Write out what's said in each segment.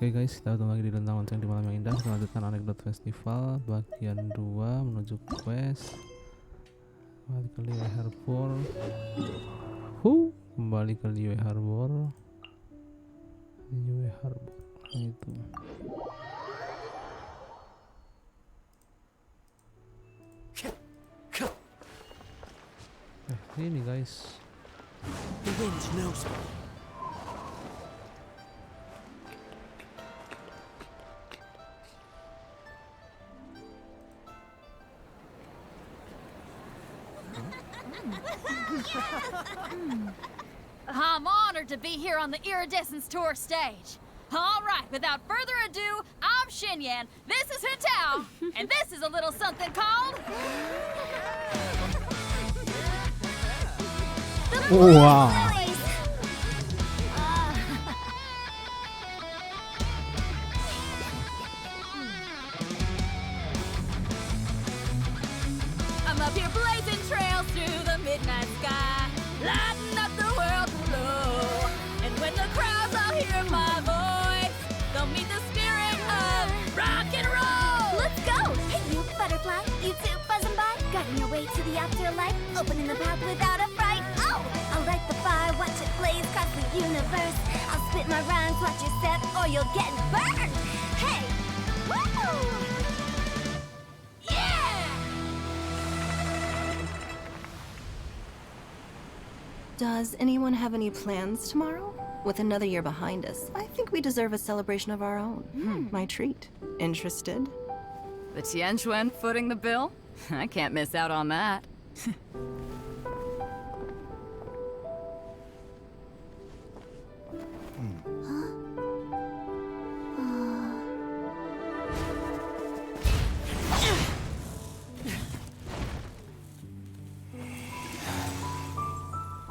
Oke guys, kita ketemu lagi di Dentang Lonceng di Malam yang Indah. Kita lanjutkan anekdot festival bagian 2 menuju quest. Kembali ke Liyue Harbor. Kembali ke Liyue Harbor. Liyue Harbor. Nah, itu. Ini guys. The wind knows me. I'm honored to be here on the Iridescence Tour stage. All right, without further ado, I'm Xinyan, this is Hintao, and this is a little something called... Wow. I'm up here blazing trails through the midnight sky, lighting up the world below. And when the crowds all hear my voice, they'll meet the spirit of rock and roll. Let's go! Hey, you butterfly, you two buzzing by, guiding your way to the afterlife, opening the path without a fright. Oh, I'll light the fire, watch it blaze across the universe. I'll spit my rhymes, watch you step, or you'll get burned. Hey, woo! Does anyone have any plans tomorrow? With another year behind us, I think we deserve a celebration of our own. My treat. Interested? The Tianquan footing the bill? I can't miss out on that.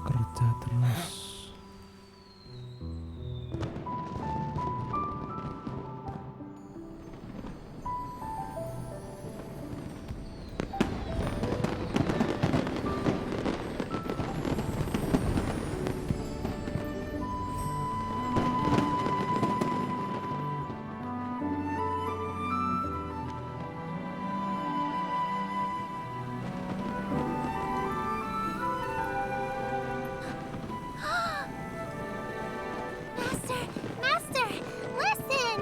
Kerja terus. Master, listen!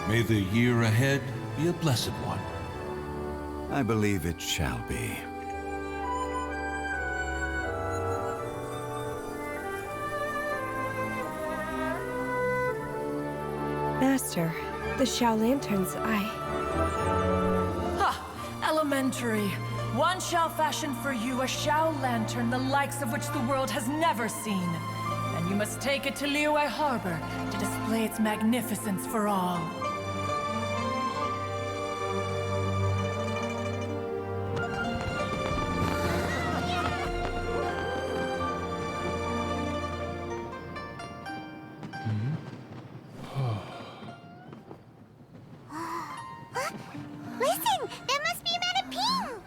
May the year ahead be a blessed one. I believe it shall be. Master, the Xiao Lanterns, Elementary. One shall fashion for you a Xiao Lantern, the likes of which the world has never seen. And you must take it to Liyue Harbor to display its magnificence for all. Listen! That must be Madame Ping!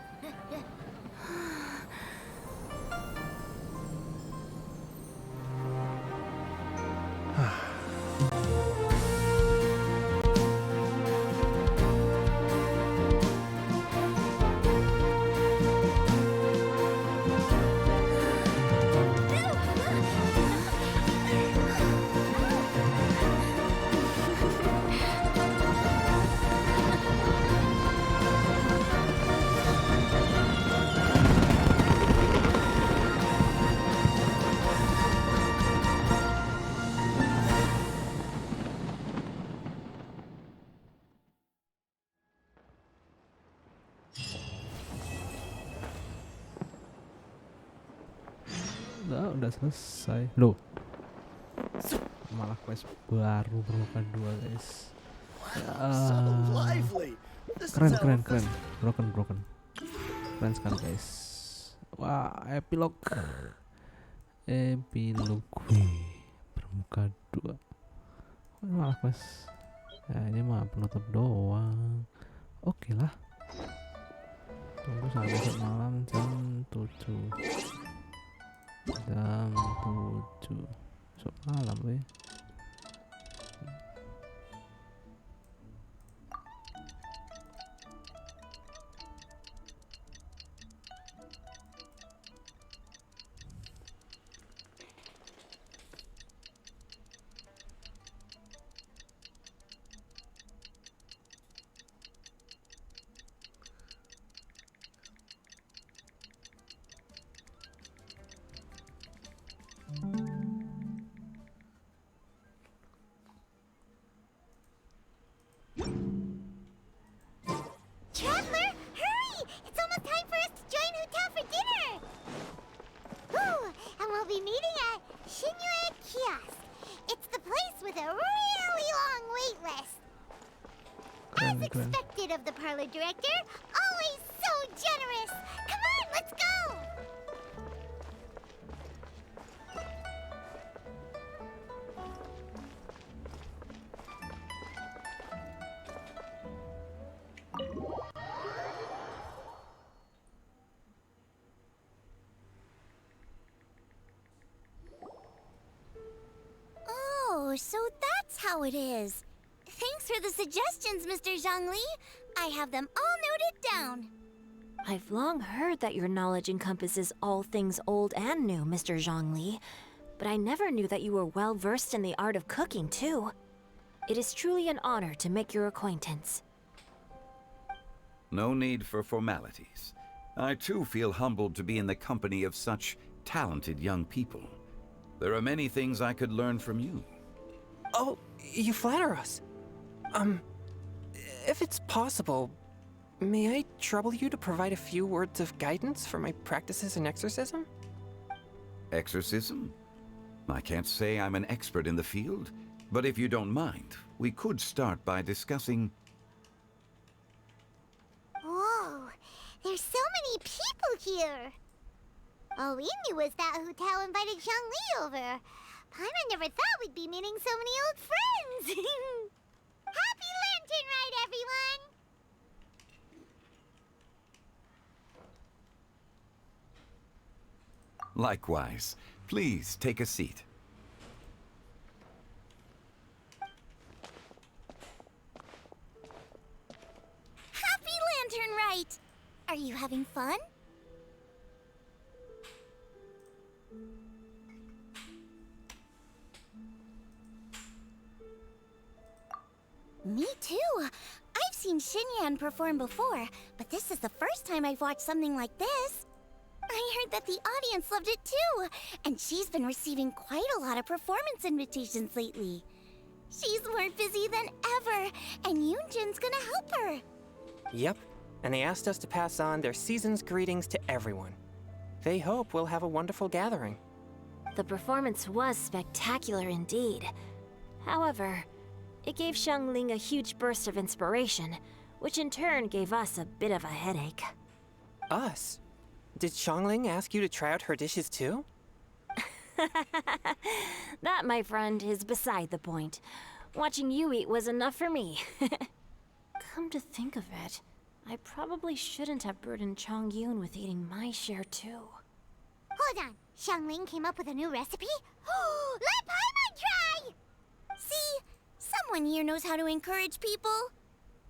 Udah selesai. Loh. Malah quest baru permukaan 2 guys. Keren. Broken. Keren sekali guys. Wah, Epilogue. Epilogue permukaan 2. Malah quest. Ya, ini mah penutup doang. Oke lah. Tunggu sampai besok malam jam 7. Jam 7 besok malam weh. Traveler, hurry! It's almost time for us to join Hotel for dinner! Ooh, and we'll be meeting at Shinyue Kiosk. It's the place with a really long wait list. As expected of the parlor director, always so generous! Come on, let's go! Oh, so that's how it is. Thanks for the suggestions, Mr. Zhongli. I have them all noted down. I've long heard that your knowledge encompasses all things old and new, Mr. Zhongli. But I never knew that you were well versed in the art of cooking, too. It is truly an honor to make your acquaintance. No need for formalities. I too feel humbled to be in the company of such talented young people. There are many things I could learn from you. Oh, you flatter us. If it's possible, may I trouble you to provide a few words of guidance for my practices in exorcism? Exorcism? I can't say I'm an expert in the field, but if you don't mind, we could start by discussing... Whoa, there's so many people here. All we knew was that Hotel invited Zhongli over. Paimon never thought we'd be meeting so many old friends. Happy Lantern Ride, everyone! Likewise. Please take a seat. Happy Lantern Rite! Are you having fun? Me too. I've seen Xinyan perform before, but this is the first time I've watched something like this. I heard that the audience loved it too, and she's been receiving quite a lot of performance invitations lately. She's more busy than ever, and Yoonjin's gonna help her. Yep, and they asked us to pass on their season's greetings to everyone. They hope we'll have a wonderful gathering. The performance was spectacular indeed. However, it gave Xiangling a huge burst of inspiration, which in turn gave us a bit of a headache. Us? Did Xiangling ask you to try out her dishes too? That, my friend, is beside the point. Watching you eat was enough for me. Come to think of it, I probably shouldn't have burdened Chongyun with eating my share too. Hold on, Xiangling came up with a new recipe? Let Paimon try! See? Someone here knows how to encourage people.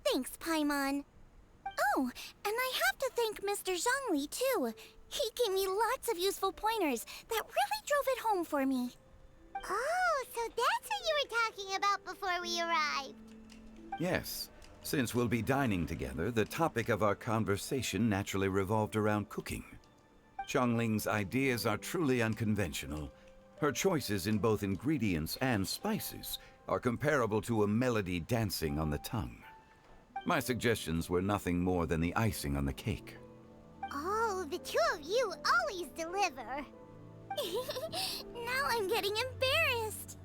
Thanks, Paimon. Oh, and I have to thank Mr. Zhongli, too. He gave me lots of useful pointers that really drove it home for me. Oh, so that's what you were talking about before we arrived. Yes. Since we'll be dining together, the topic of our conversation naturally revolved around cooking. Xiangling's ideas are truly unconventional. Her choices in both ingredients and spices are comparable to a melody dancing on the tongue. My suggestions were nothing more than the icing on the cake. Oh, the two of you always deliver. Now I'm getting embarrassed.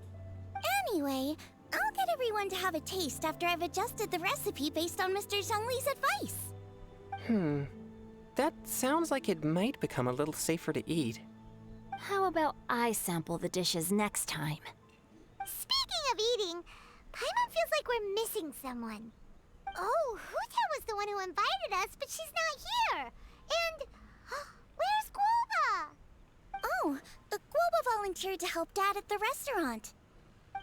Anyway, I'll get everyone to have a taste after I've adjusted the recipe based on Mr. Zhongli's advice. That sounds like it might become a little safer to eat. How about I sample the dishes next time? Speaking of eating, Paimon feels like we're missing someone. Oh, Hu-Tao was the one who invited us, but she's not here. And where's Guoba? Oh, Guoba volunteered to help Dad at the restaurant.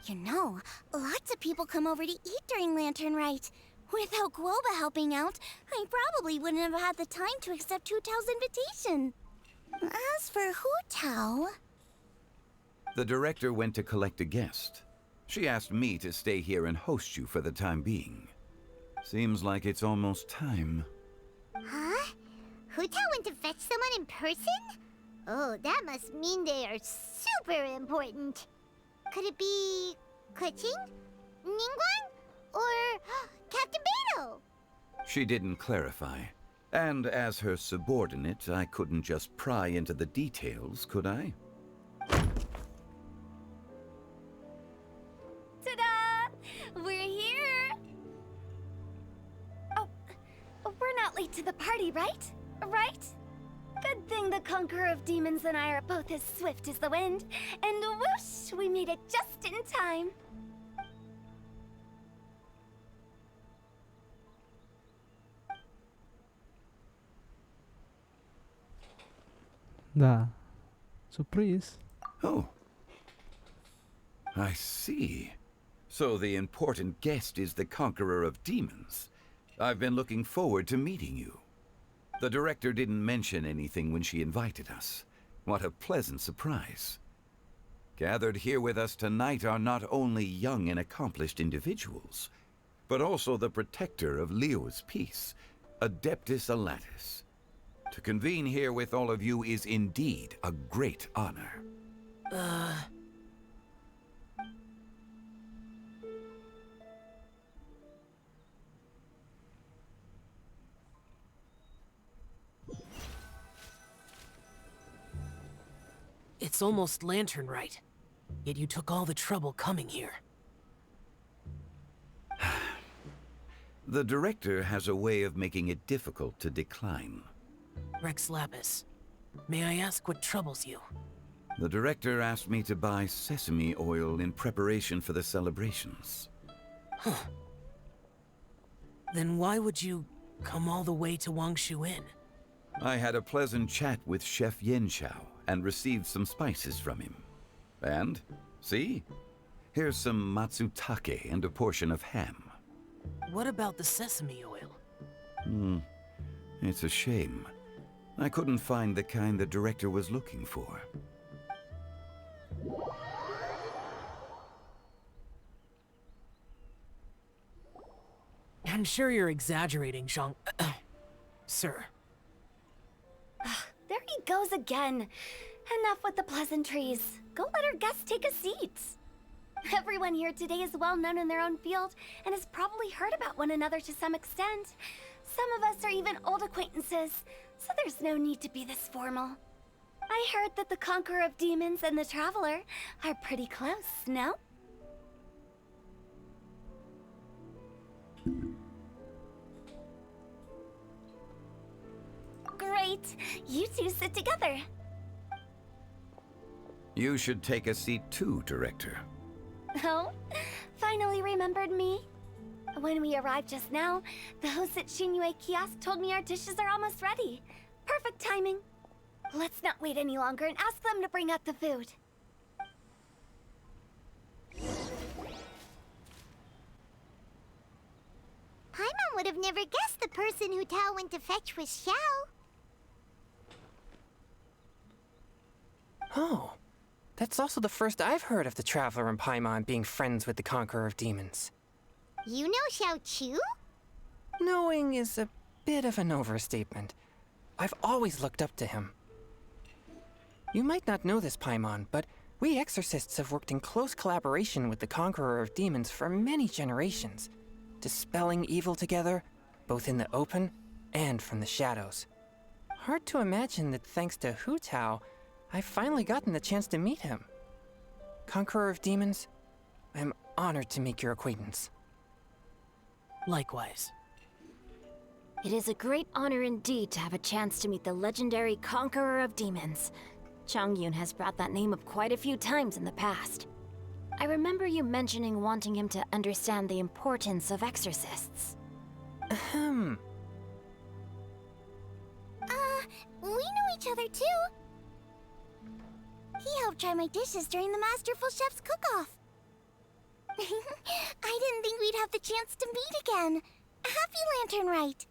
You know, lots of people come over to eat during Lantern Rite. Without Guoba helping out, I probably wouldn't have had the time to accept Hu-Tao's invitation. As for Hu-Tao... The director went to collect a guest. She asked me to stay here and host you for the time being. Seems like it's almost time. Huh? Hu-Tao went to fetch someone in person? Oh, that must mean they are super important. Could it be... Keqing? Ningguang? Or Captain Beidou? She didn't clarify. And as her subordinate, I couldn't just pry into the details, could I? Ta-da! We're here! Oh, we're not late to the party, right? Right? Good thing the Conqueror of Demons and I are both as swift as the wind. And whoosh, we made it just in time. Nah. Surprise. Oh. I see. So the important guest is the Conqueror of Demons. I've been looking forward to meeting you. The director didn't mention anything when she invited us. What a pleasant surprise. Gathered here with us tonight are not only young and accomplished individuals, but also the protector of Leo's peace, Adeptus Alatus. To convene here with all of you is indeed a great honor. It's almost Lantern Rite, yet you took all the trouble coming here. The director has a way of making it difficult to decline. Rex Lapis, may I ask what troubles you? The director asked me to buy sesame oil in preparation for the celebrations. Huh. Then why would you come all the way to Wangshu Inn? I had a pleasant chat with Chef Yanxiao and received some spices from him. And, see? Here's some matsutake and a portion of ham. What about the sesame oil? It's a shame. I couldn't find the kind the director was looking for. I'm sure you're exaggerating, Zhang... Sir. There he goes again. Enough with the pleasantries. Go let our guests take a seat. Everyone here today is well known in their own field and has probably heard about one another to some extent. Some of us are even old acquaintances, so there's no need to be this formal. I heard that the Conqueror of Demons and the Traveler are pretty close, no? Great! You two sit together. You should take a seat too, Director. Oh? Finally remembered me? When we arrived just now, the host at Xinyue Kiosk told me our dishes are almost ready. Perfect timing. Let's not wait any longer and ask them to bring out the food. Paimon would have never guessed the person who Tao went to fetch was Xiao. Oh, that's also the first I've heard of the Traveler and Paimon being friends with the Conqueror of Demons. You know Xiao Chu? Knowing is a bit of an overstatement. I've always looked up to him. You might not know this, Paimon, but we exorcists have worked in close collaboration with the Conqueror of Demons for many generations, dispelling evil together, both in the open and from the shadows. Hard to imagine that thanks to Hu-Tao, I've finally gotten the chance to meet him. Conqueror of Demons, I'm honored to make your acquaintance. Likewise. It is a great honor indeed to have a chance to meet the legendary Conqueror of Demons. Changyun has brought that name up quite a few times in the past. I remember you mentioning wanting him to understand the importance of exorcists. We know each other too. He helped try my dishes during the Masterful Chef's cook-off. I didn't think we'd have the chance to meet again. Happy Lantern Rite.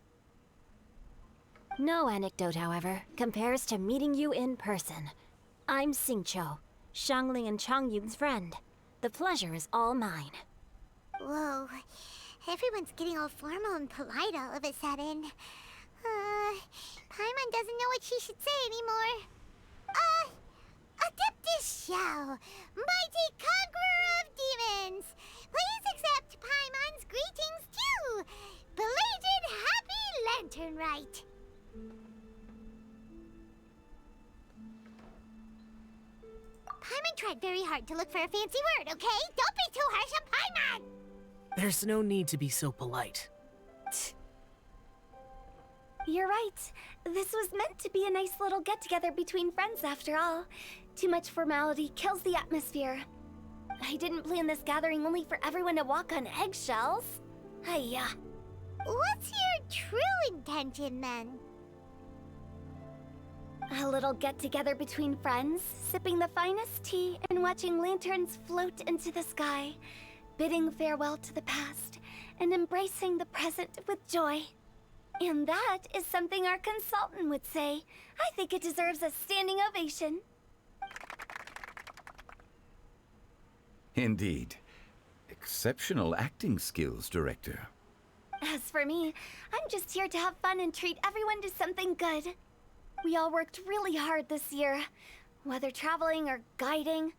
No anecdote, however, compares to meeting you in person. I'm Xingqiu, Xiangling and Changyun's friend. The pleasure is all mine. Whoa. Everyone's getting all formal and polite all of a sudden. Paimon doesn't know what she should say anymore. Adeptus Xiao, mighty conqueror of demons, please accept Paimon's greetings too. Belated Happy Lantern Rite. Paimon tried very hard to look for a fancy word, okay? Don't be too harsh on Paimon! There's no need to be so polite. You're right. This was meant to be a nice little get-together between friends after all. Too much formality kills the atmosphere. I didn't plan this gathering only for everyone to walk on eggshells. Hiya. What's your true intention then? A little get-together between friends, sipping the finest tea and watching lanterns float into the sky, bidding farewell to the past and embracing the present with joy. And that is something our consultant would say. I think it deserves a standing ovation. Indeed. Exceptional acting skills, Director. As for me, I'm just here to have fun and treat everyone to something good. We all worked really hard this year, whether traveling or guiding,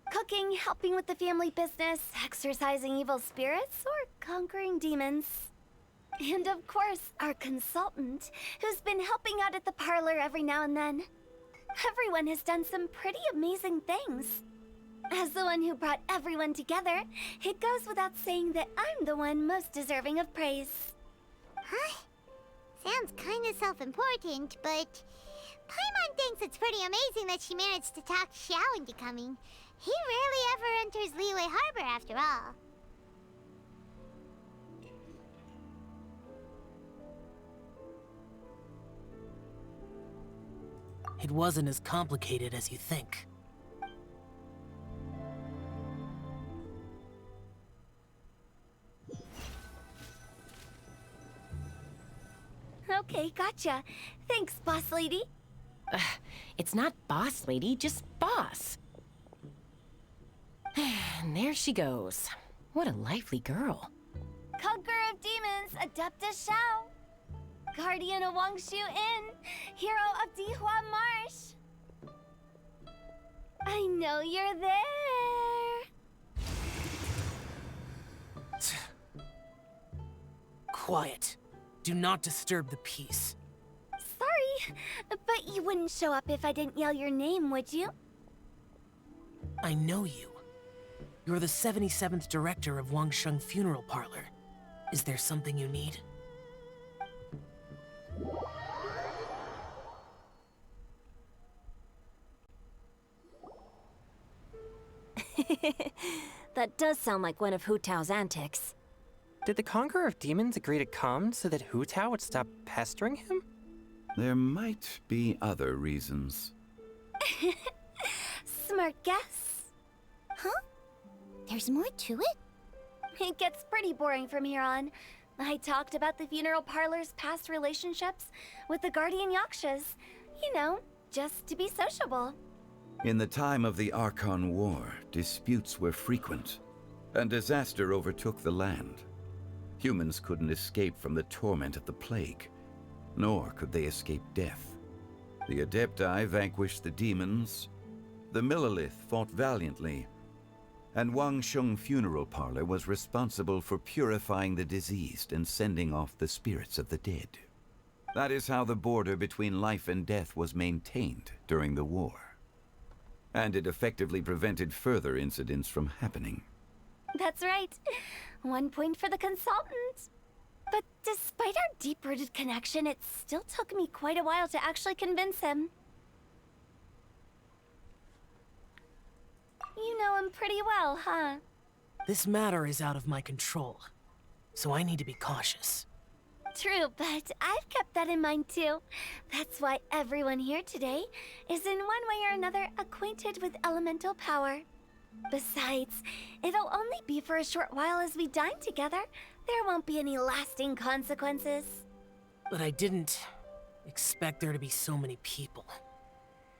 cooking, helping with the family business, exorcising evil spirits, or conquering demons. And of course, our consultant, who's been helping out at the parlor every now and then. Everyone has done some pretty amazing things. As the one who brought everyone together, it goes without saying that I'm the one most deserving of praise. Huh? Sounds kinda self-important, but Paimon thinks it's pretty amazing that she managed to talk Xiao into coming. He rarely ever enters Liyue Harbor after all. It wasn't as complicated as you think. Okay, gotcha. Thanks, boss lady. It's not boss lady, just boss. And there she goes. What a lively girl. Conqueror of demons, Adeptus Xiao. Guardian of Wangshu Inn, hero of Dihua Marsh. I know you're there. Quiet. Do not disturb the peace. Sorry, but you wouldn't show up if I didn't yell your name, would you? I know you. You're the 77th director of Wangsheng Funeral Parlor. Is there something you need? That does sound like one of Hu Tao's antics. Did the Conqueror of Demons agree to come so that Hu Tao would stop pestering him? There might be other reasons. Smart guess. Huh? There's more to it? It gets pretty boring from here on. I talked about the funeral parlor's past relationships with the Guardian Yakshas. You know, just to be sociable. In the time of the Archon War, disputes were frequent, and disaster overtook the land. Humans couldn't escape from the torment of the plague, nor could they escape death. The Adepti vanquished the demons, the Millelith fought valiantly, and Wangsheng Funeral Parlor was responsible for purifying the diseased and sending off the spirits of the dead. That is how the border between life and death was maintained during the war. And it effectively prevented further incidents from happening. That's right. 1 point for the consultant. But despite our deep-rooted connection, it still took me quite a while to actually convince him. You know him pretty well, huh? This matter is out of my control, so I need to be cautious. True, but I've kept that in mind too. That's why everyone here today is in one way or another acquainted with elemental power. Besides, it'll only be for a short while as we dine together. There won't be any lasting consequences. But I didn't expect there to be so many people.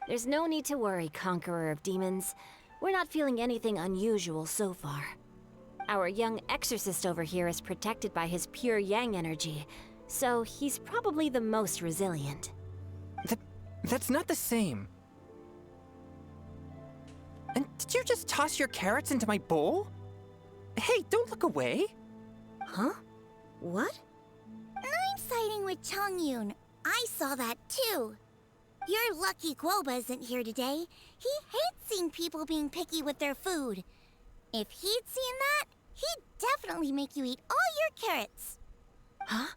There's no need to worry, Conqueror of Demons. We're not feeling anything unusual so far. Our young exorcist over here is protected by his pure yang energy, so he's probably the most resilient. That's not the same. And did you just toss your carrots into my bowl? Hey, don't look away. Huh? What? I'm siding with Chongyun. I saw that too. You're lucky Guoba isn't here today. He hates seeing people being picky with their food. If he'd seen that, he'd definitely make you eat all your carrots. Huh?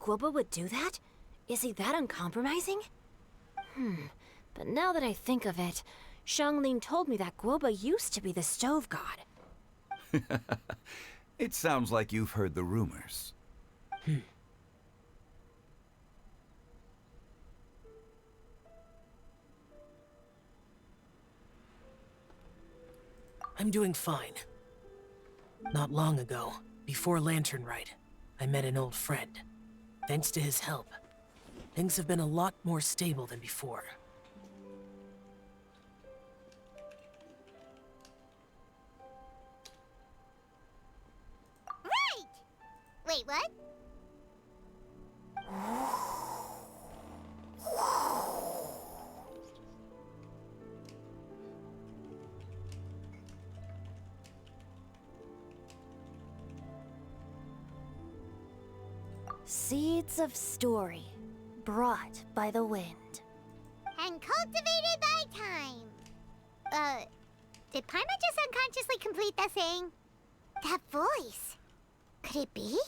Guoba would do that? Is he that uncompromising? But now that I think of it, Xiangling told me that Guoba used to be the stove god. It sounds like you've heard the rumors. I'm doing fine. Not long ago, before Lantern Rite, I met an old friend. Thanks to his help, things have been a lot more stable than before. Right! Wait, what? Seeds of story, brought by the wind. And cultivated by time. Did Paimon just unconsciously complete that saying? That voice. Could it be?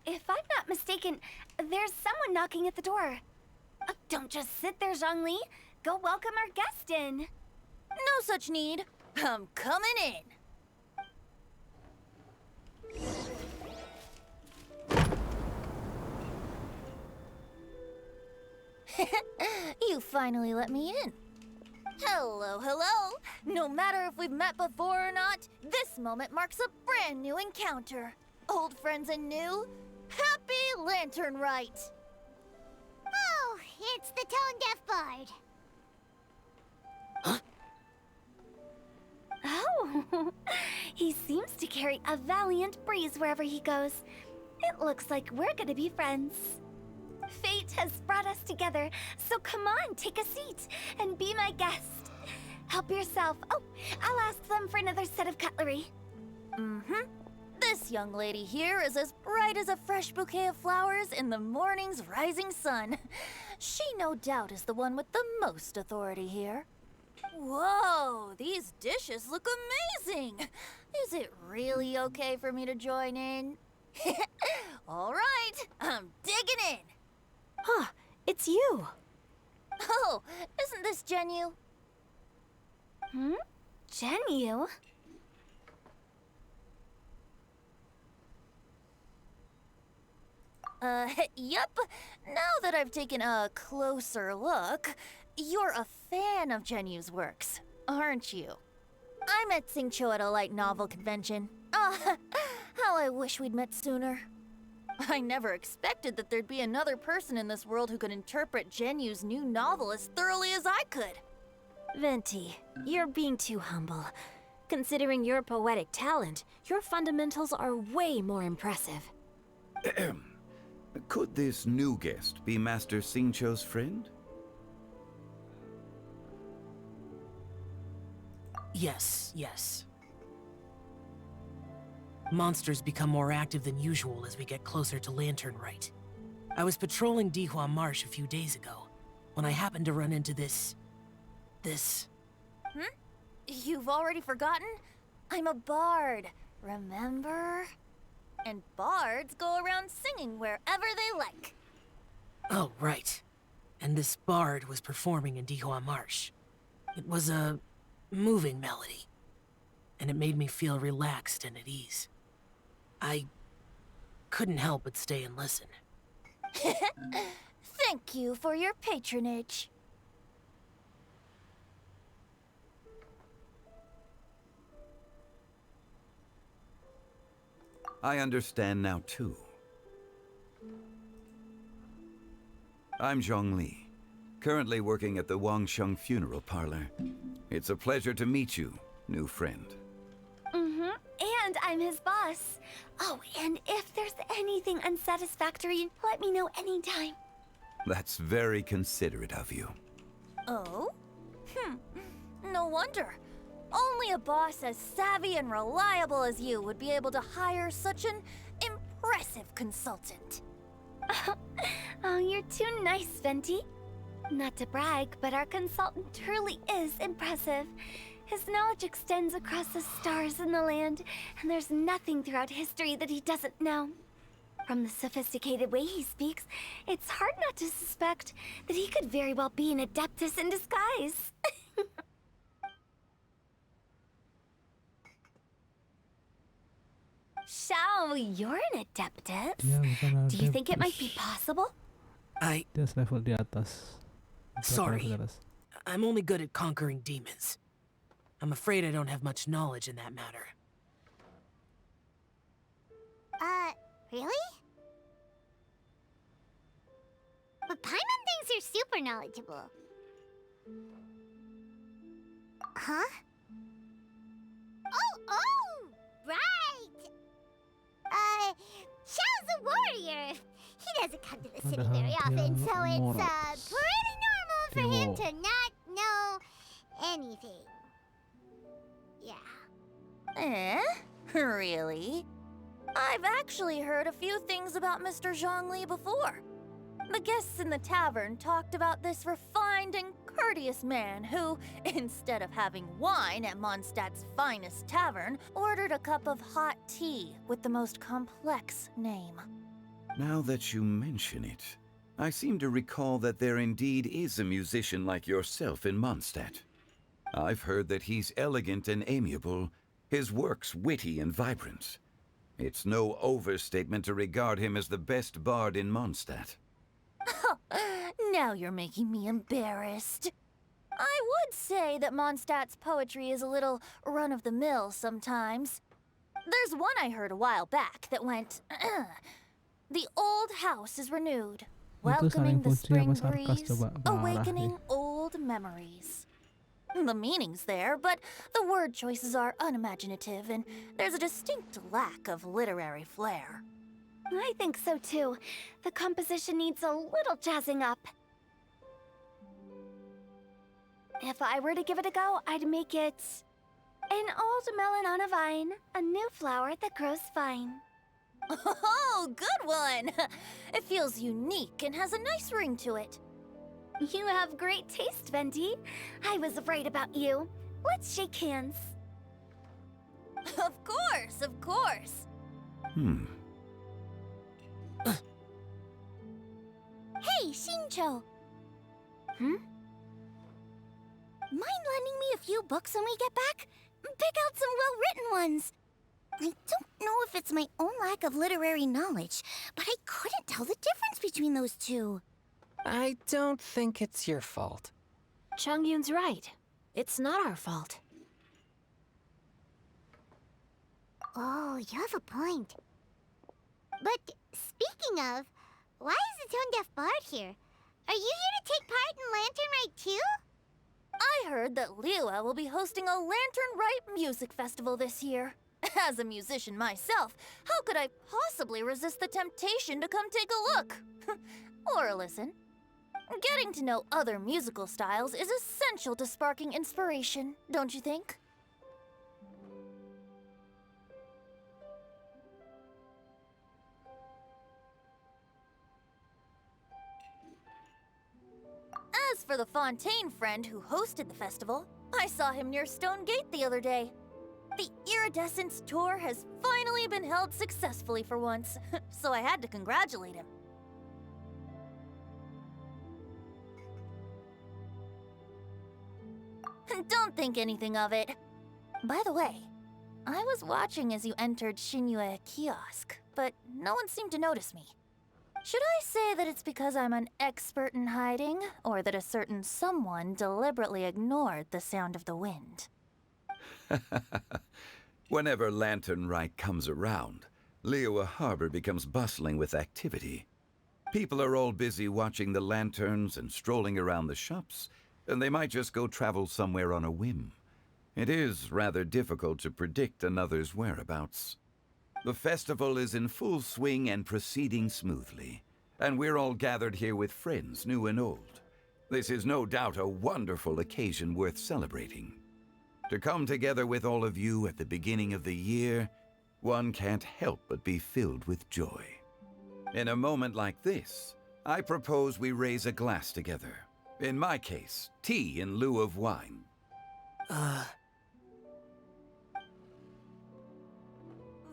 If I'm not mistaken, there's someone knocking at the door. Don't just sit there, Zhongli. Go welcome our guest in. No such need. I'm coming in. You finally let me in. Hello, hello. No matter if we've met before or not, this moment marks a brand new encounter. Old friends and new, happy Lantern Rite. Oh, it's the tone-deaf bard. Oh, he seems to carry a valiant breeze wherever he goes. It looks like we're gonna be friends. Fate has brought us together, so come on, take a seat and be my guest. Help yourself. Oh, I'll ask them for another set of cutlery. This young lady here is as bright as a fresh bouquet of flowers in the morning's rising sun. She no doubt is the one with the most authority here. Whoa, these dishes look amazing! Is it really okay for me to join in? All right, I'm digging in. Huh, it's you. Oh, isn't this Genyu? Genyu? Yep. Now that I've taken a closer look, you're a fan of Genyu's works, aren't you? I met Xingqiu at a light novel convention. How I wish we'd met sooner. I never expected that there'd be another person in this world who could interpret Genyu's new novel as thoroughly as I could. Venti, you're being too humble. Considering your poetic talent, your fundamentals are way more impressive. Could this new guest be Master Xingqiu's friend? Yes. Monsters become more active than usual as we get closer to Lantern Rite. I was patrolling Dihua Marsh a few days ago, when I happened to run into this... You've already forgotten? I'm a bard, remember? And bards go around singing wherever they like. Oh, right. And this bard was performing in Dihua Marsh. It was a moving melody, and it made me feel relaxed and at ease. I couldn't help but stay and listen. Thank you for your patronage. I understand now, too. I'm Zhongli, currently working at the Wangsheng Funeral Parlor. It's a pleasure to meet you, new friend. And I'm his boss. Oh, and if there's anything unsatisfactory, let me know anytime. That's very considerate of you. Oh? No wonder. Only a boss as savvy and reliable as you would be able to hire such an impressive consultant. Oh, you're too nice, Venti. Not to brag, but our consultant truly is impressive. His knowledge extends across the stars and the land, and there's nothing throughout history that he doesn't know. From the sophisticated way he speaks, it's hard not to suspect that he could very well be an adeptus in disguise. Shao, you're an adeptus. Dia bukan Do you think it might adeptus. be possible? Dia level di atas. Berapa Sorry. level di atas? I'm only good at conquering demons. I'm afraid I don't have much knowledge in that matter. Really? But Paimon thinks you're super knowledgeable. Huh? Oh, right! Xiao's a warrior. He doesn't come to the city very often, so it's, pretty normal for him to not know anything. Yeah. Really? I've actually heard a few things about Mr. Zhongli before. The guests in the tavern talked about this refined and courteous man who, instead of having wine at Mondstadt's finest tavern, ordered a cup of hot tea with the most complex name. Now that you mention it, I seem to recall that there indeed is a musician like yourself in Mondstadt. I've heard that he's elegant and amiable, his works witty and vibrant. It's no overstatement to regard him as the best bard in Mondstadt. Now you're making me embarrassed. I would say that Mondstadt's poetry is a little run-of-the-mill sometimes. There's one I heard a while back that went, "The old house is renewed, welcoming the spring breeze, awakening old memories." The meaning's there, but the word choices are unimaginative, and there's a distinct lack of literary flair. I think so too. The composition needs a little jazzing up. If I were to give it a go, I'd make it an old melon on a vine, a new flower that grows fine. Oh, good one! It feels unique and has a nice ring to it. You have great taste, Venti. I was right about you. Let's shake hands. Of course, of course. Hey, Shincho! Mind lending me a few books when we get back? Pick out some well-written ones. I don't know if it's my own lack of literary knowledge, but I couldn't tell the difference between those two. I don't think it's your fault. Chongyun's right. It's not our fault. Oh, you have a point. But speaking of, why is the tone-deaf bard here? Are you here to take part in Lantern Rite too? I heard that Liua will be hosting a Lantern Rite music festival this year. As a musician myself, how could I possibly resist the temptation to come take a look? Or listen. Getting to know other musical styles is essential to sparking inspiration, don't you think? As for the Fontaine friend who hosted the festival, I saw him near Stone Gate the other day. The Iridescence tour has finally been held successfully for once, so I had to congratulate him. Don't think anything of it. By the way, I was watching as you entered Shinyue Kiosk, but no one seemed to notice me. Should I say that it's because I'm an expert in hiding, or that a certain someone deliberately ignored the sound of the wind? Whenever Lantern Rite comes around, Liyue Harbor becomes bustling with activity. People are all busy watching the lanterns and strolling around the shops, and they might just go travel somewhere on a whim. It is rather difficult to predict another's whereabouts. The festival is in full swing and proceeding smoothly, and we're all gathered here with friends, new and old. This is no doubt a wonderful occasion worth celebrating. To come together with all of you at the beginning of the year, one can't help but be filled with joy. In a moment like this, I propose we raise a glass together. In my case, tea in lieu of wine.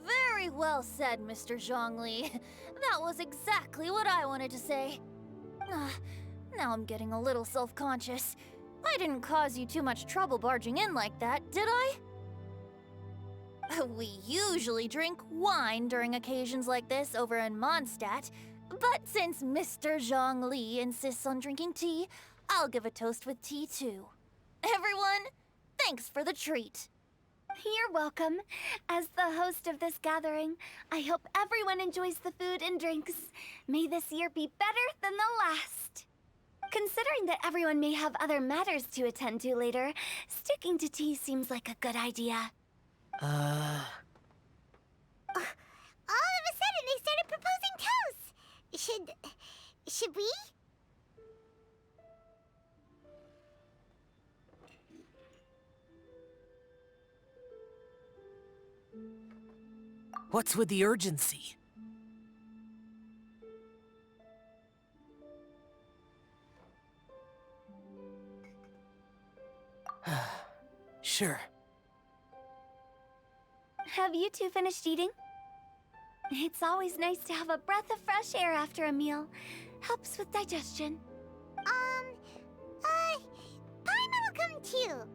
Very well said, Mr. Zhongli. That was exactly what I wanted to say. Now I'm getting a little self-conscious. I didn't cause you too much trouble barging in like that, did I? We usually drink wine during occasions like this over in Mondstadt, but since Mr. Zhongli insists on drinking tea, I'll give a toast with tea too. Everyone, thanks for the treat. You're welcome. As the host of this gathering, I hope everyone enjoys the food and drinks. May this year be better than the last. Considering that everyone may have other matters to attend to later, sticking to tea seems like a good idea. Uh... All of a sudden, they started proposing toasts. Should we? What's with the urgency? Sure. Have you two finished eating? It's always nice to have a breath of fresh air after a meal. Helps with digestion. Paimon will come too.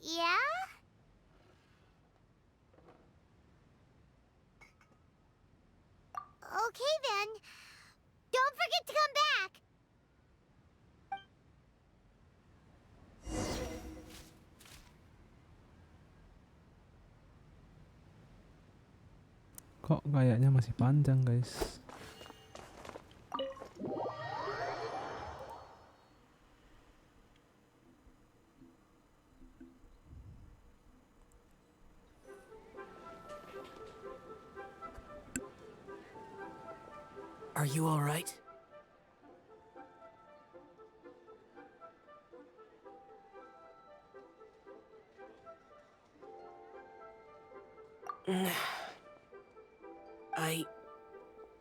Yeah? Okay then. Don't forget to come back. Kok kayaknya masih panjang, guys. Are you all right?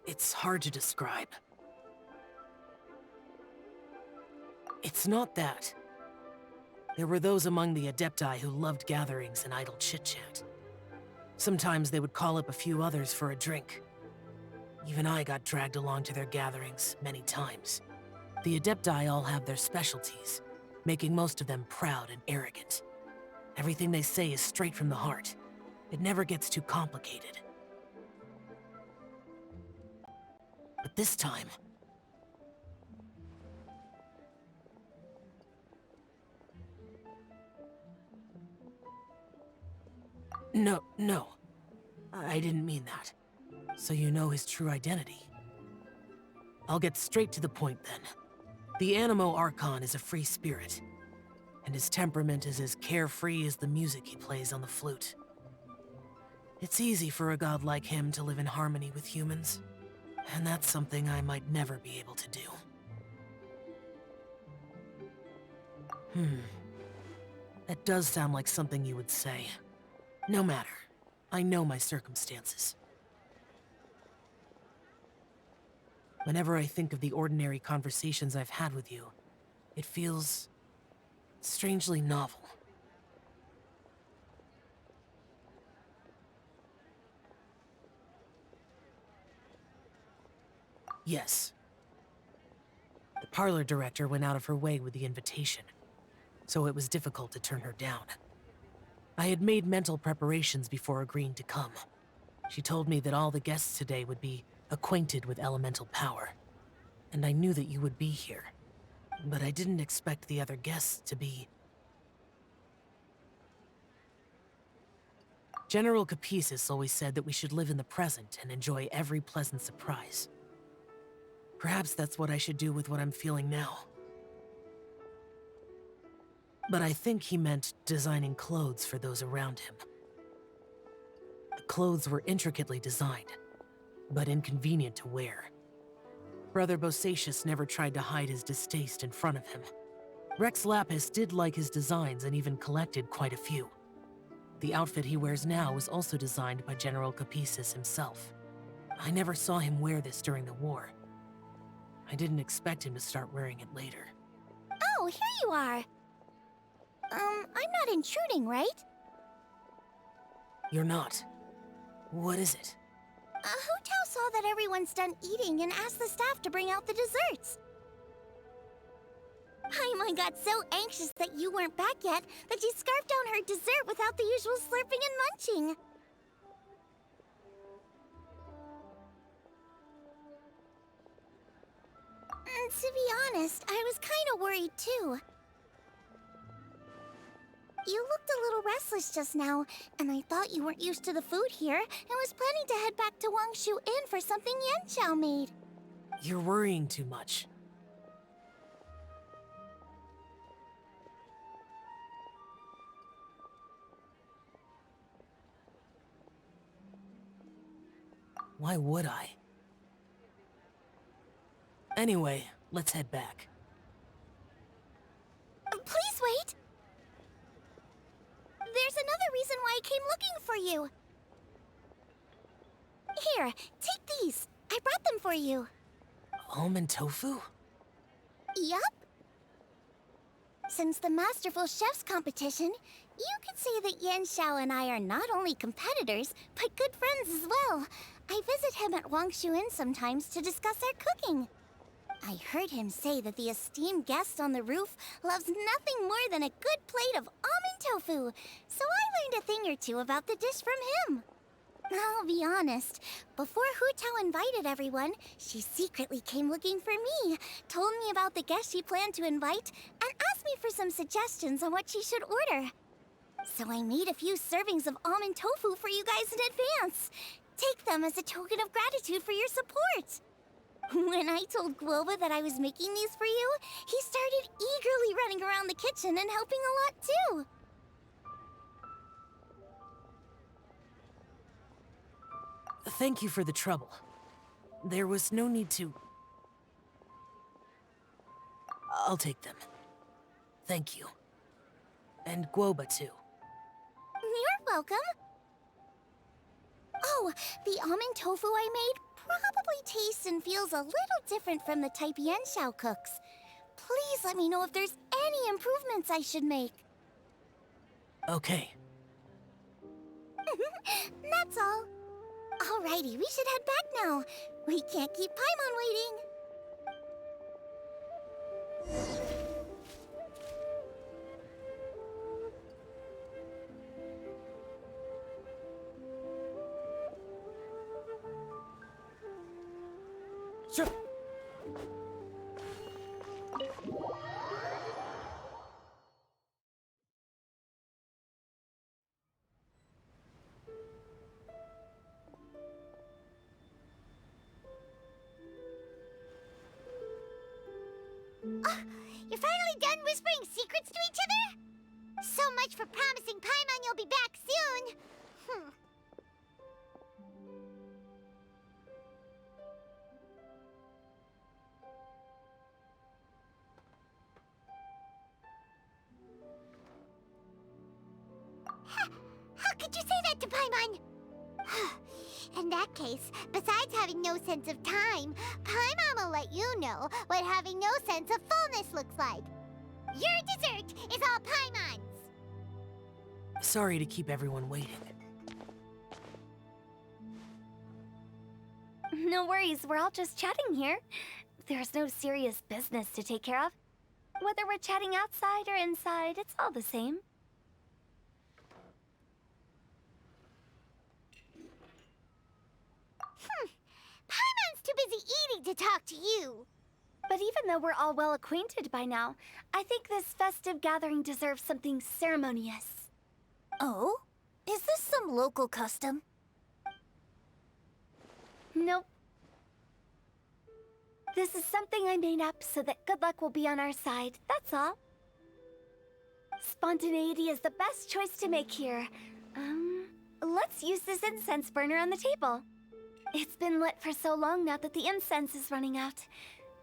It's hard to describe. It's not that. There were those among the Adepti who loved gatherings and idle chit-chat. Sometimes they would call up a few others for a drink. Even I got dragged along to their gatherings many times. The Adepti all have their specialties, making most of them proud and arrogant. Everything they say is straight from the heart. It never gets too complicated. But this time... No. I didn't mean that. So you know his true identity. I'll get straight to the point then. The Animo Archon is a free spirit, and his temperament is as carefree as the music he plays on the flute. It's easy for a god like him to live in harmony with humans, and that's something I might never be able to do. That does sound like something you would say. No matter. I know my circumstances. Whenever I think of the ordinary conversations I've had with you, it feels strangely novel. Yes. The parlor director went out of her way with the invitation, so it was difficult to turn her down. I had made mental preparations before agreeing to come. She told me that all the guests today would be acquainted with elemental power, and I knew that you would be here. But I didn't expect the other guests to be... General Capisis always said that we should live in the present and enjoy every pleasant surprise. Perhaps that's what I should do with what I'm feeling now. But I think he meant designing clothes for those around him. The clothes were intricately designed, but inconvenient to wear. Brother Bosacius never tried to hide his distaste in front of him. Rex Lapis did like his designs and even collected quite a few. The outfit he wears now was also designed by General Capisis himself. I never saw him wear this during the war. I didn't expect him to start wearing it later. Oh, here you are. I'm not intruding, right? You're not. What is it? Hu Tao saw that everyone's done eating and asked the staff to bring out the desserts. Paimon got so anxious that you weren't back yet that she scarfed down her dessert without the usual slurping and munching. To be honest, I was kind of worried too. You looked a little restless just now, and I thought you weren't used to the food here and was planning to head back to Wangshu Inn for something Yanxiao made. You're worrying too much. Why would I? Anyway, let's head back. Please wait! There's another reason why I came looking for you. Here, take these. I brought them for you. Almond tofu? Yup. Since the Masterful Chef's competition, you could say that Yanxiao and I are not only competitors, but good friends as well. I visit him at Wangshu Inn sometimes to discuss our cooking. I heard him say that the esteemed guest on the roof loves nothing more than a good plate of almond tofu, so I learned a thing or two about the dish from him. I'll be honest, before Hu Tao invited everyone, she secretly came looking for me, told me about the guests she planned to invite, and asked me for some suggestions on what she should order. So I made a few servings of almond tofu for you guys in advance. Take them as a token of gratitude for your support. When I told Guoba that I was making these for you, he started eagerly running around the kitchen and helping a lot too. Thank you for the trouble. There was no need to... I'll take them. Thank you. And Guoba too. You're welcome. Oh, the almond tofu I made probably tastes and feels a little different from the type Yanxiao cooks. Please let me know if there's any improvements I should make. Okay. That's all. Alrighty, we should head back now. We can't keep Paimon waiting. Sure. You're finally done whispering secrets to each other? So much for promising Paimon you'll be back soon. Paimon! In that case, besides having no sense of time, Paimon will let you know what having no sense of fullness looks like. Your dessert is all Paimon's! Sorry to keep everyone waiting. No worries, we're all just chatting here. There's no serious business to take care of. Whether we're chatting outside or inside, it's all the same. Paimon's too busy eating to talk to you! But even though we're all well acquainted by now, I think this festive gathering deserves something ceremonious. Oh? Is this some local custom? Nope. This is something I made up so that good luck will be on our side, that's all. Spontaneity is the best choice to make here. Let's use this incense burner on the table. It's been lit for so long now that the incense is running out.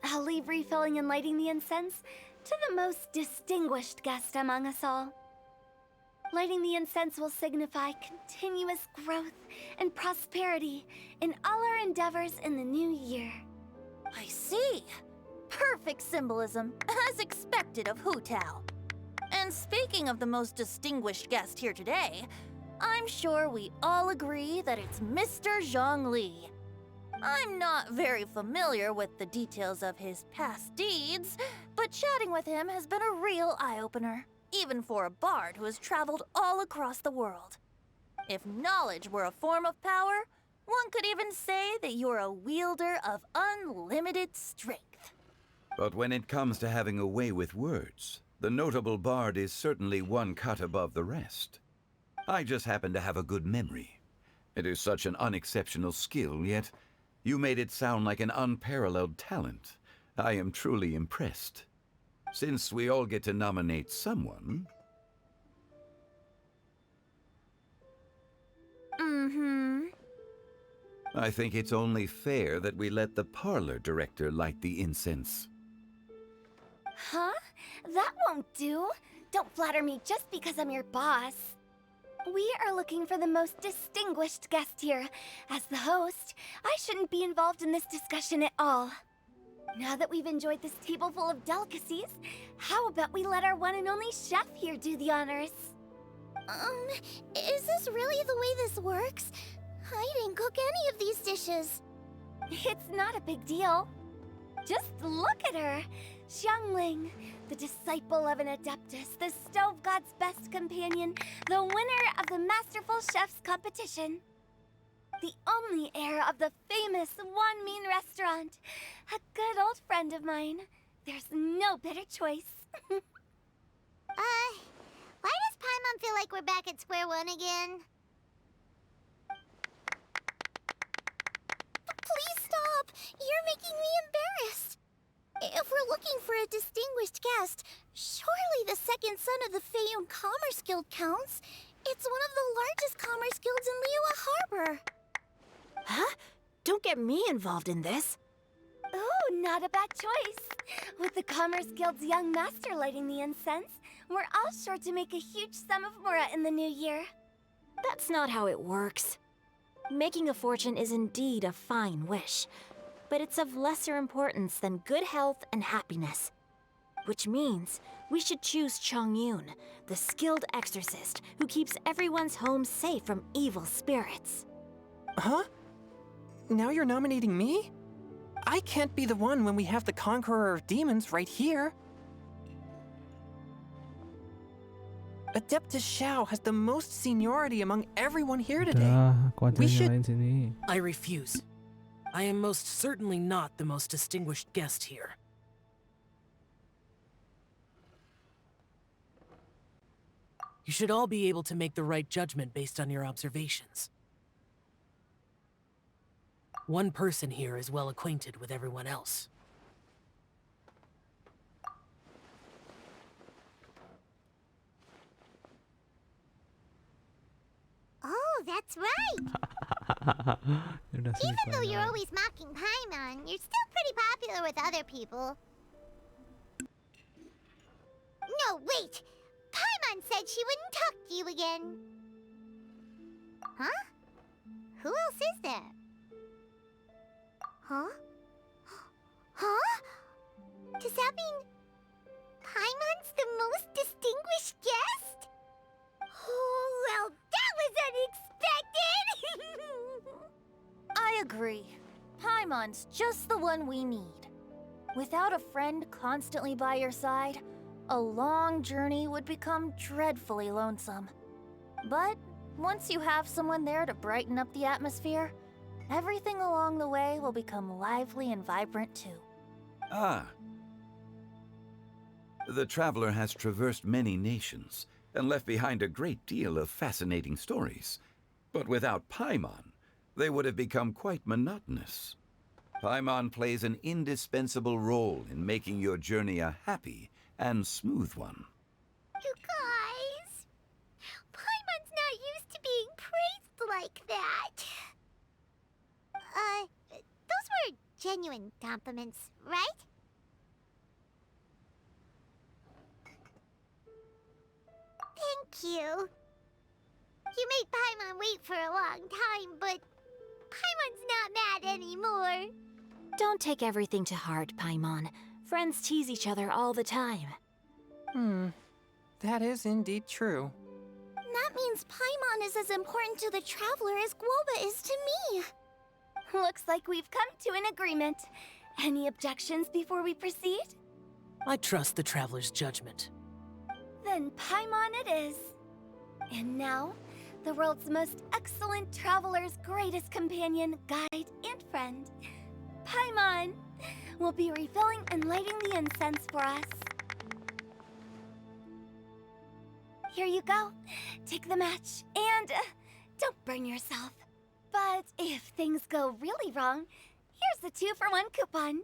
I'll leave refilling and lighting the incense to the most distinguished guest among us all. Lighting the incense will signify continuous growth and prosperity in all our endeavors in the new year. I see. Perfect symbolism, as expected of Hu Tao. And speaking of the most distinguished guest here today, I'm sure we all agree that it's Mr. Zhongli. I'm not very familiar with the details of his past deeds, but chatting with him has been a real eye-opener, even for a bard who has traveled all across the world. If knowledge were a form of power, one could even say that you're a wielder of unlimited strength. But when it comes to having a way with words, the notable bard is certainly one cut above the rest. I just happen to have a good memory. It is such an unexceptional skill, yet you made it sound like an unparalleled talent. I am truly impressed. Since we all get to nominate someone... I think it's only fair that we let the parlor director light the incense. Huh? That won't do. Don't flatter me just because I'm your boss. We are looking for the most distinguished guest here. As the host, I shouldn't be involved in this discussion at all. Now that we've enjoyed this table full of delicacies, how about we let our one and only chef here do the honors? Is this really the way this works? I didn't cook any of these dishes. It's not a big deal. Just look at her. Xiangling, the disciple of an adeptus, the stove god's best companion, the winner of the Masterful Chef's competition. The only heir of the famous Wan Min restaurant. A good old friend of mine. There's no better choice. Why does Paimon feel like we're back at square one again? Please stop! You're making me embarrassed. If we're looking for a distinguished guest, surely the second son of the Feiyun Commerce Guild counts. It's one of the largest commerce guilds in Liyue Harbor. Huh? Don't get me involved in this. Oh, not a bad choice. With the Commerce Guild's young master lighting the incense, we're all sure to make a huge sum of mora in the new year. That's not how it works. Making a fortune is indeed a fine wish, but it's of lesser importance than good health and happiness. Which means we should choose Chongyun, the skilled exorcist who keeps everyone's home safe from evil spirits. Huh? Now you're nominating me? I can't be the one when we have the Conqueror of Demons right here. Adeptus Xiao has the most seniority among everyone here today. Aku aja We yang should- nyalain sini. I refuse. I am most certainly not the most distinguished guest here. You should all be able to make the right judgment based on your observations. One person here is well acquainted with everyone else. Oh, that's right! Udah sini Even though you're Twilight. always mocking Paimon, you're still pretty popular with other people. No, wait! Paimon said she wouldn't talk to you again. Huh? Who else is there? Huh? Huh? Does that mean Paimon's the most distinguished guest? Oh, well, that was unexpected! I agree. Paimon's just the one we need. Without a friend constantly by your side, a long journey would become dreadfully lonesome. But once you have someone there to brighten up the atmosphere, everything along the way will become lively and vibrant too. Ah. The traveler has traversed many nations and left behind a great deal of fascinating stories. But without Paimon, they would have become quite monotonous. Paimon plays an indispensable role in making your journey a happy and smooth one. You guys, Paimon's not used to being praised like that. Those were genuine compliments, right? Thank you. You made Paimon wait for a long time, but Paimon's not mad anymore. Don't take everything to heart, Paimon. Friends tease each other all the time. That is indeed true. That means Paimon is as important to the traveler as Guoba is to me. Looks like we've come to an agreement. Any objections before we proceed? I trust the traveler's judgment. Then Paimon it is. And now, the world's most excellent traveler's greatest companion, guide, and friend, Paimon, will be refilling and lighting the incense for us. Here you go. Take the match, and don't burn yourself. But if things go really wrong, here's the 2-for-1 coupon.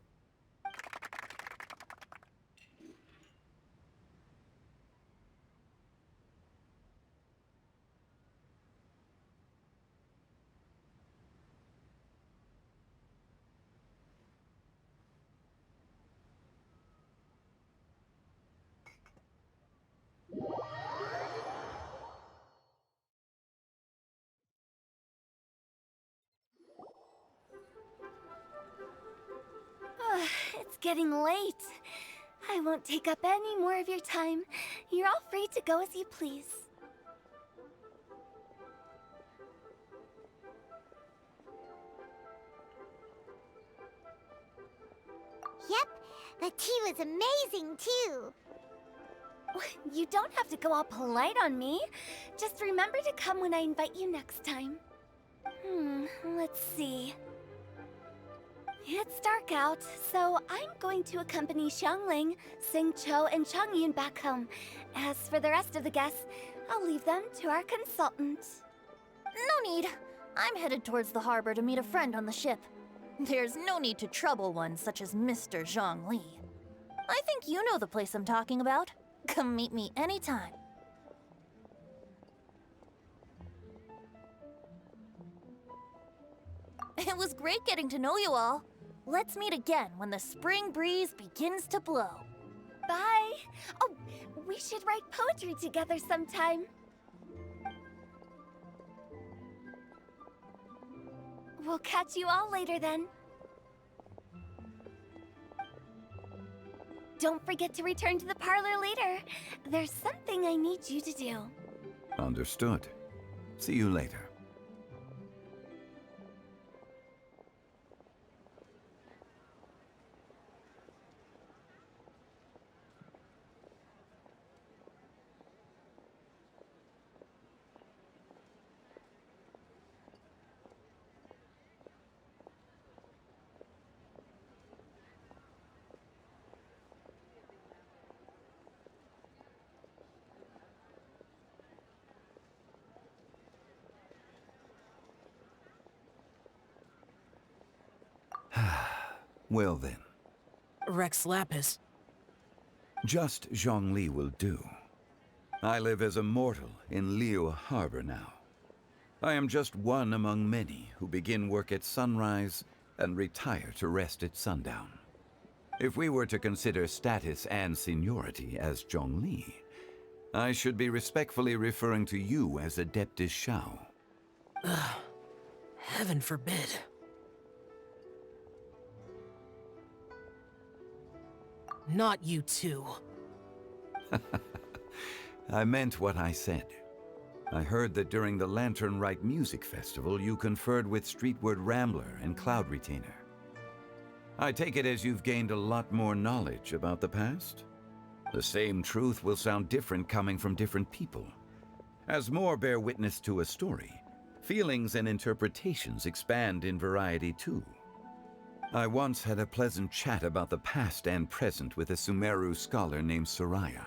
It's getting late. I won't take up any more of your time. You're all free to go as you please. Yep, the tea was amazing too. You don't have to go all polite on me. Just remember to come when I invite you next time. Let's see. It's dark out, so I'm going to accompany Xiangling, Xingqiu, and Changyun back home. As for the rest of the guests, I'll leave them to our consultant. No need. I'm headed towards the harbor to meet a friend on the ship. There's no need to trouble one such as Mr. Zhongli. I think you know the place I'm talking about. Come meet me anytime. It was great getting to know you all. Let's meet again when the spring breeze begins to blow. Bye! Oh, we should write poetry together sometime. We'll catch you all later then. Don't forget to return to the parlor later. There's something I need you to do. Understood. See you later. Well then. Rex Lapis. Just Zhongli will do. I live as a mortal in Liu Harbor now. I am just one among many who begin work at sunrise and retire to rest at sundown. If we were to consider status and seniority as Zhongli, I should be respectfully referring to you as Adeptus Shao. Heaven forbid. Not you too. I meant what I said. I heard that during the Lantern Rite Music Festival, you conferred with Streetward Rambler and Cloud Retainer. I take it as you've gained a lot more knowledge about the past? The same truth will sound different coming from different people. As more bear witness to a story, feelings and interpretations expand in variety too. I once had a pleasant chat about the past and present with a Sumeru scholar named Soraya,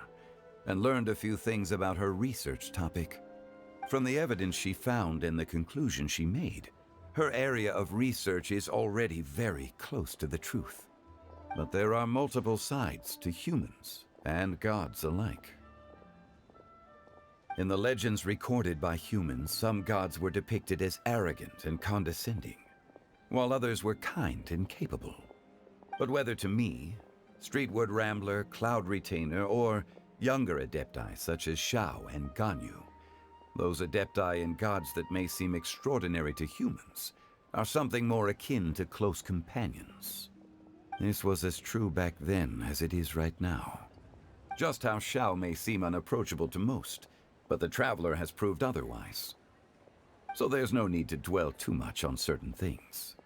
and learned a few things about her research topic. From the evidence she found and the conclusion she made, her area of research is already very close to the truth. But there are multiple sides to humans and gods alike. In the legends recorded by humans, some gods were depicted as arrogant and condescending, while others were kind and capable. But whether to me, Streetward Rambler, Cloud Retainer, or younger adepti such as Shao and Ganyu, those adepti and gods that may seem extraordinary to humans are something more akin to close companions. This was as true back then as it is right now. Just how Shao may seem unapproachable to most, but the Traveler has proved otherwise. So there's no need to dwell too much on certain things.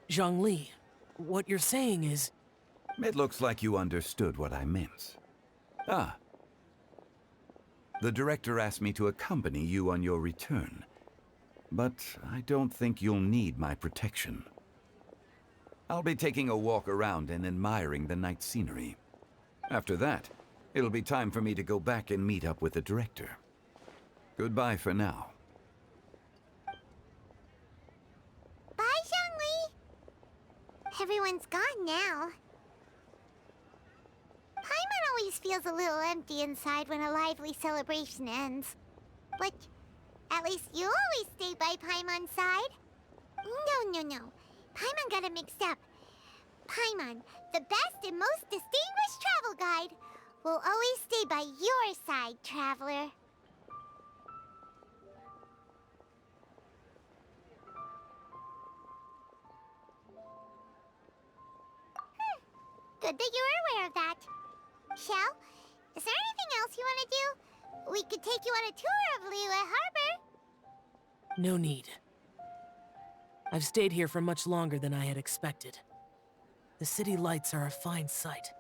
Zhongli, what you're saying is... It looks like you understood what I meant. Ah. The director asked me to accompany you on your return, but I don't think you'll need my protection. I'll be taking a walk around and admiring the night scenery. After that, it'll be time for me to go back and meet up with the director. Goodbye for now. Bye, Zhongli! Everyone's gone now. Paimon always feels a little empty inside when a lively celebration ends. But at least you always stay by Paimon's side. No. Paimon got it mixed up. Paimon, the best and most distinguished travel guide, will always stay by your side, traveler. Good that you were aware of that. Shell, is there anything else you want to do? We could take you on a tour of Liyue Harbor. No need. I've stayed here for much longer than I had expected. The city lights are a fine sight,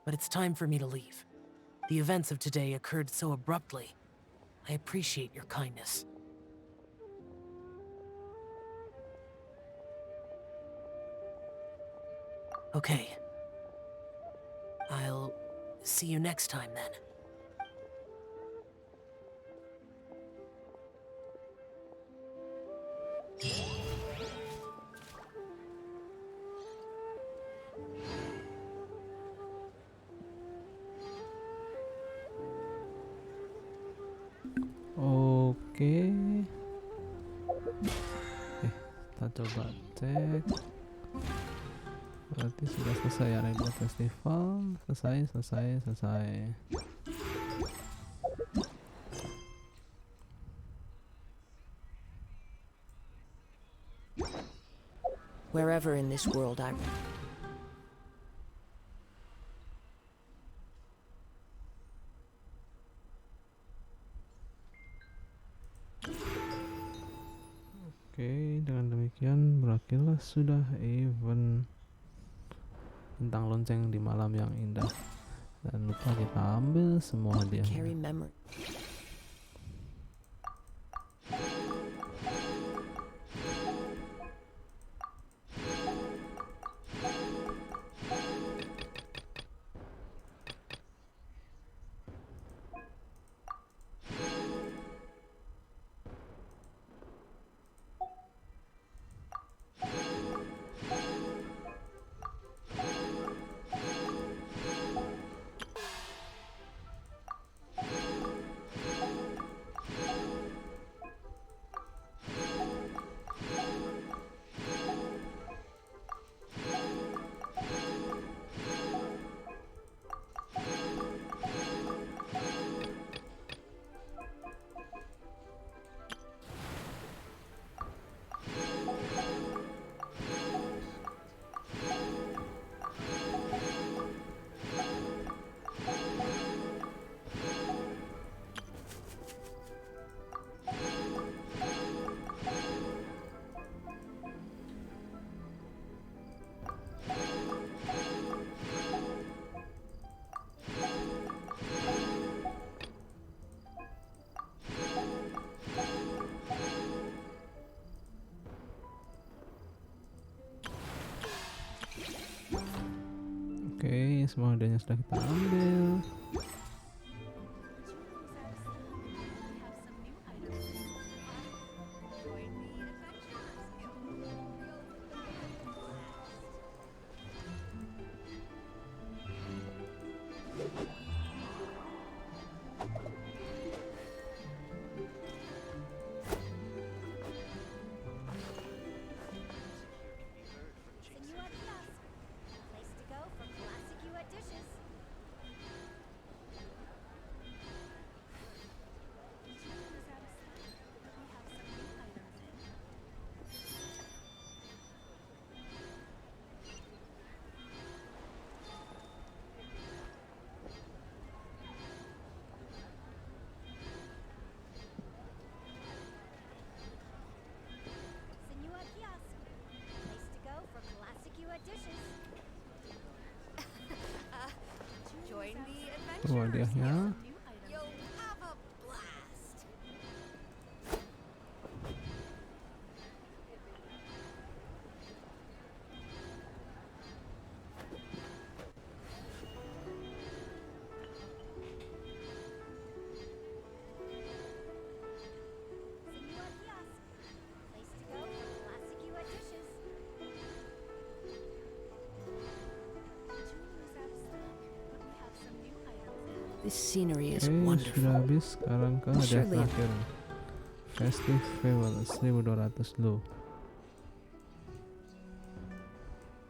but it's time for me to leave. The events of today occurred so abruptly. I appreciate your kindness. Okay. I'll see you next time then. Oke, kita coba cek. Berarti sudah selesai ya Epilogue Festival. Selesai. Wherever in this world I'm... Oke, dengan demikian berakhirlah sudah event tentang lonceng di malam yang indah. Dan lupa kita ambil semua hadiah. Carry memory. semua hadiahnya sudah kita ambil. Tuh hadiahnya. This scenery is Oke, wonderful. sudah habis. Sekarang ke hadiah Surely terakhir. Festive Farewell 1200 low.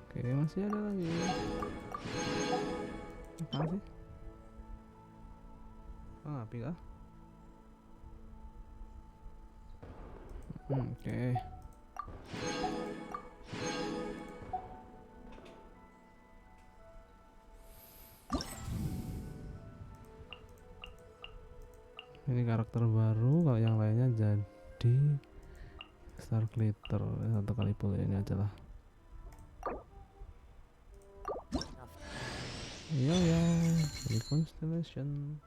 Oke, masih ada lagi. Apa sih? Ah, api kah? Oke. Ini karakter baru, kalau yang lainnya jadi Star Glitter. Satu kali pull ini aja lah. Iya ya, jadi Constellation.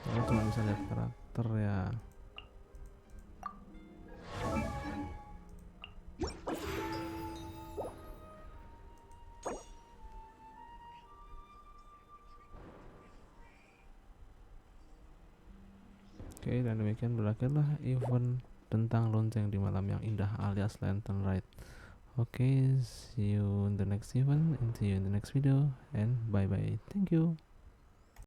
Kalau cuma bisa lihat karakter ya. Oke, dan demikian berakhirlah event tentang lonceng di malam yang indah alias Lantern Ride. Oke, see you in the next event and see you in the next video and bye bye. Thank you.